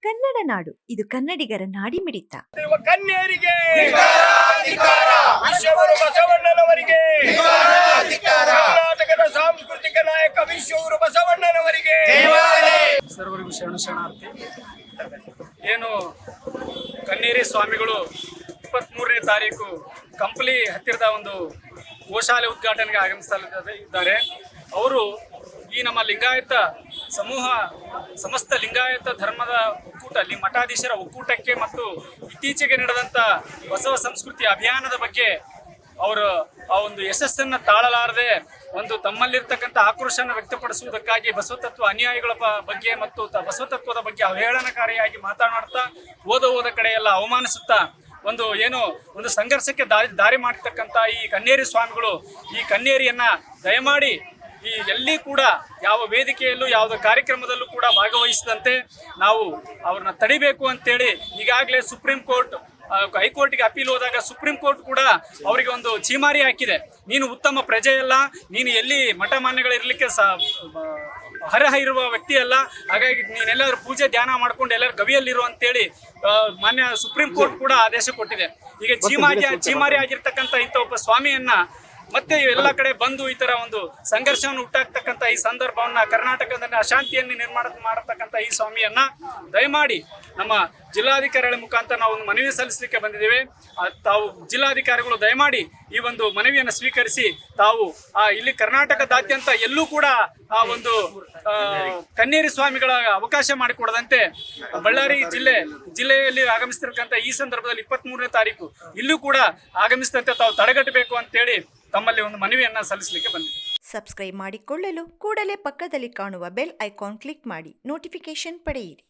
ಕನ್ನಡ ನಾಡು, ಇದು ಕನ್ನಡಿಗರ ನಾಡಿಮಿಡಿತ. ಕನ್ಯರಿಗೆ ವಿಶ್ವಗುರು ಬಸವಣ್ಣನವರಿಗೆ, ಕರ್ನಾಟಕದ ಸಾಂಸ್ಕೃತಿಕ ನಾಯಕ ವಿಶ್ವಗುರು ಬಸವಣ್ಣನವರಿಗೆ ಸರ್ವರಿಗೂ ಶರಣಾರ್ಥಿ. ಏನು ಕನ್ನೇರಿ ಸ್ವಾಮಿಗಳು 23ನೇ ತಾರೀಕು ಕಂಪ್ಲಿ ಹತ್ತಿರದ ಒಂದು ಗೋಶಾಲೆ ಉದ್ಘಾಟನೆಗೆ ಆಗಮಿಸಲಿದ್ದಾರೆ. ಅವರು ಈ ನಮ್ಮ ಲಿಂಗಾಯತ ಸಮೂಹ, ಸಮಸ್ತ ಲಿಂಗಾಯತ ಧರ್ಮದ ಒಕ್ಕೂಟ, ಮಠಾಧೀಶರ ಒಕ್ಕೂಟಕ್ಕೆ ಮತ್ತು ಇತ್ತೀಚೆಗೆ ನಡೆದಂಥ ಬಸವ ಸಂಸ್ಕೃತಿ ಅಭಿಯಾನದ ಬಗ್ಗೆ ಅವರು ಆ ಒಂದು ಯಶಸ್ಸನ್ನು ತಾಳಲಾರದೆ ಒಂದು ತಮ್ಮಲ್ಲಿರ್ತಕ್ಕಂಥ ಆಕ್ರೋಶವನ್ನು ವ್ಯಕ್ತಪಡಿಸುವುದಕ್ಕಾಗಿ ಬಸವತತ್ವ ಅನುಯಾಯಿಗಳ ಬಗ್ಗೆ ಮತ್ತು ಬಸವತತ್ವದ ಬಗ್ಗೆ ಅವಹೇಳನಕಾರಿಯಾಗಿ ಮಾತನಾಡ್ತಾ ಹೋದ ಕಡೆ ಎಲ್ಲ ಅವಮಾನಿಸುತ್ತಾ ಒಂದು ಸಂಘರ್ಷಕ್ಕೆ ದಾರಿ ಮಾಡ್ತಕ್ಕಂಥ ಈ ಕನ್ನೇರಿ ಸ್ವಾಮಿಗಳು ಈ ಕನ್ನೇರಿಯನ್ನ ದಯಮಾಡಿ ಈ ಎಲ್ಲಿ ಕೂಡ ಯಾವ ವೇದಿಕೆಯಲ್ಲೂ ಯಾವುದೇ ಕಾರ್ಯಕ್ರಮದಲ್ಲೂ ಕೂಡ ಭಾಗವಹಿಸದಂತೆ ನಾವು ಅವ್ರನ್ನ ತಡಿಬೇಕು ಅಂತೇಳಿ ಈಗಾಗಲೇ ಸುಪ್ರೀಂ ಕೋರ್ಟ್, ಹೈಕೋರ್ಟ್ಗೆ ಅಪೀಲ್ ಹೋದಾಗ ಸುಪ್ರೀಂ ಕೋರ್ಟ್ ಕೂಡ ಅವರಿಗೆ ಒಂದು ಚೀಮಾರಿ ಹಾಕಿದೆ. ನೀನು ಉತ್ತಮ ಪ್ರಜೆಯಲ್ಲ, ನೀನು ಎಲ್ಲಿ ಮಠ ಮಾನ್ಯಗಳಿರಲಿಕ್ಕೆ ಅರ್ಹ ಇರುವ ವ್ಯಕ್ತಿ ಅಲ್ಲ, ಹಾಗಾಗಿ ನೀನೆಲ್ಲರೂ ಪೂಜೆ ಧ್ಯಾನ ಮಾಡ್ಕೊಂಡು ಎಲ್ಲರೂ ಗವಿಯಲ್ಲಿರು ಅಂತೇಳಿ ಮಾನ್ಯ ಸುಪ್ರೀಂ ಕೋರ್ಟ್ ಕೂಡ ಆದೇಶ ಕೊಟ್ಟಿದೆ. ಈಗ ಚೀಮಾರಿ ಆಗಿರ್ತಕ್ಕಂಥ ಇಂಥ ಒಬ್ಬ ಸ್ವಾಮಿಯನ್ನ ಮತ್ತೆ ಎಲ್ಲ ಕಡೆ ಬಂದು ಈ ತರ ಒಂದು ಸಂಘರ್ಷವನ್ನು ಹುಟ್ಟಾಕ್ತಕ್ಕಂಥ ಈ ಸಂದರ್ಭವನ್ನ, ಕರ್ನಾಟಕದಲ್ಲಿ ಅಶಾಂತಿಯನ್ನು ನಿರ್ಮಾಣ ಮಾಡತಕ್ಕಂಥ ಈ ಸ್ವಾಮಿಯನ್ನ ದಯಮಾಡಿ ನಮ್ಮ ಜಿಲ್ಲಾಧಿಕಾರಿಗಳ ಮುಖಾಂತರ ನಾವು ಒಂದು ಮನವಿ ಸಲ್ಲಿಸಲಿಕ್ಕೆ ಬಂದಿದ್ದೇವೆ. ತಾವು ಜಿಲ್ಲಾಧಿಕಾರಿಗಳು ದಯಮಾಡಿ ಈ ಒಂದು ಮನವಿಯನ್ನು ಸ್ವೀಕರಿಸಿ ತಾವು ಇಲ್ಲಿ ಕರ್ನಾಟಕದಾದ್ಯಂತ ಎಲ್ಲೂ ಕೂಡ ಆ ಒಂದು ಕನ್ನೇರಿ ಸ್ವಾಮಿಗಳ ಅವಕಾಶ ಮಾಡಿಕೊಡದಂತೆ ಬಳ್ಳಾರಿ ಜಿಲ್ಲೆಯಲ್ಲಿ ಆಗಮಿಸ್ತಿರ್ತಕ್ಕಂಥ ಈ ಸಂದರ್ಭದಲ್ಲಿ 23ನೇ ತಾರೀಕು ಇಲ್ಲೂ ಕೂಡ ಆಗಮಿಸಿದಂತೆ ತಾವು ತಡೆಗಟ್ಟಬೇಕು ಅಂತೇಳಿ ತಮ್ಮಲ್ಲಿ ಒಂದು ಮನವಿಯನ್ನ ಸಲ್ಲಿಸಲಿಕ್ಕೆ ಬಂದಿದೆ. ಸಬ್ಸ್ಕ್ರೈಬ್ ಮಾಡಿಕೊಳ್ಳಲು ಕೂಡಲೇ ಪಕ್ಕದಲ್ಲಿ ಕಾಣುವ ಬೆಲ್ ಐಕಾನ್ ಕ್ಲಿಕ್ ಮಾಡಿ ನೋಟಿಫಿಕೇಶನ್ ಪಡೆಯಿರಿ.